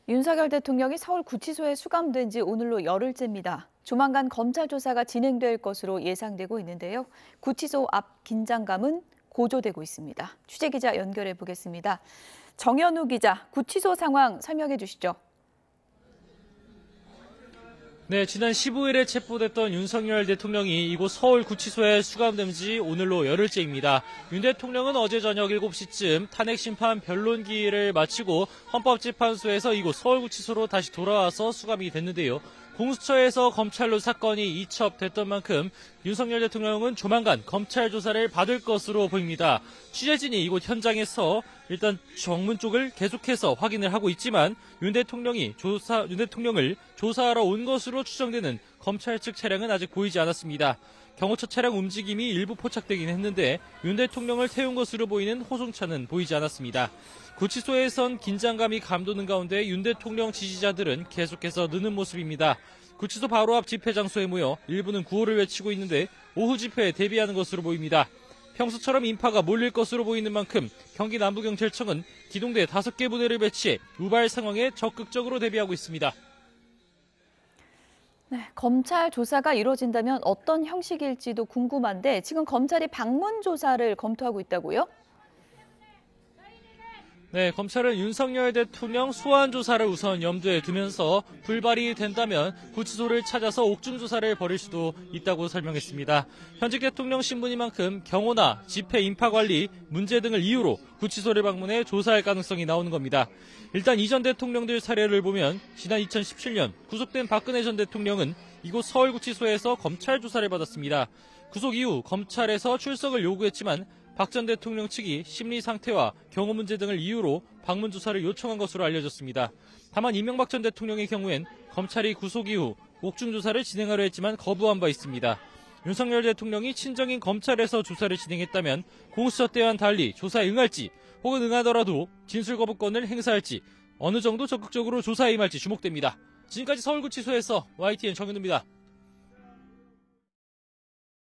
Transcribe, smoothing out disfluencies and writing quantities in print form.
윤석열 대통령이 서울구치소에 수감된 지 오늘로 열흘째입니다. 조만간 검찰 조사가 진행될 것으로 예상되고 있는데요. 구치소 앞 긴장감은 고조되고 있습니다. 취재기자 연결해 보겠습니다. 정현우 기자, 구치소 상황 설명해 주시죠. 네, 지난 15일에 체포됐던 윤석열 대통령이 이곳 서울구치소에 수감된 지 오늘로 열흘째입니다. 윤 대통령은 어제 저녁 7시쯤 탄핵심판 변론기일을 마치고 헌법재판소에서 이곳 서울구치소로 다시 돌아와서 수감이 됐는데요. 공수처에서 검찰로 사건이 이첩됐던 만큼 윤석열 대통령은 조만간 검찰 조사를 받을 것으로 보입니다. 취재진이 이곳 현장에서 일단 정문 쪽을 계속해서 확인을 하고 있지만 윤 대통령을 조사하러 온 것으로 추정되는 검찰 측 차량은 아직 보이지 않았습니다. 경호처 차량 움직임이 일부 포착되긴 했는데 윤 대통령을 태운 것으로 보이는 호송차는 보이지 않았습니다. 구치소에선 긴장감이 감도는 가운데 윤 대통령 지지자들은 계속해서 느는 모습입니다. 구치소 바로 앞 집회 장소에 모여 일부는 구호를 외치고 있는데 오후 집회에 대비하는 것으로 보입니다. 평소처럼 인파가 몰릴 것으로 보이는 만큼 경기 남부경찰청은 기동대 5개 부대를 배치해 우발 상황에 적극적으로 대비하고 있습니다. 네, 검찰 조사가 이루어진다면 어떤 형식일지도 궁금한데 지금 검찰이 방문 조사를 검토하고 있다고요? 네, 검찰은 윤석열 대통령 소환 조사를 우선 염두에 두면서 불발이 된다면 구치소를 찾아서 옥중 조사를 벌일 수도 있다고 설명했습니다. 현직 대통령 신분이만큼 경호나 집회 인파 관리 문제 등을 이유로 구치소를 방문해 조사할 가능성이 나오는 겁니다. 일단 이전 대통령들 사례를 보면 지난 2017년 구속된 박근혜 전 대통령은 이곳 서울구치소에서 검찰 조사를 받았습니다. 구속 이후 검찰에서 출석을 요구했지만 박 전 대통령 측이 심리 상태와 경호 문제 등을 이유로 방문 조사를 요청한 것으로 알려졌습니다. 다만 이명박 전 대통령의 경우엔 검찰이 구속 이후 옥중 조사를 진행하려 했지만 거부한 바 있습니다. 윤석열 대통령이 친정인 검찰에서 조사를 진행했다면 공수처 때와는 달리 조사에 응할지 혹은 응하더라도 진술 거부권을 행사할지 어느 정도 적극적으로 조사에 임할지 주목됩니다. 지금까지 서울구치소에서 YTN 정현우입니다.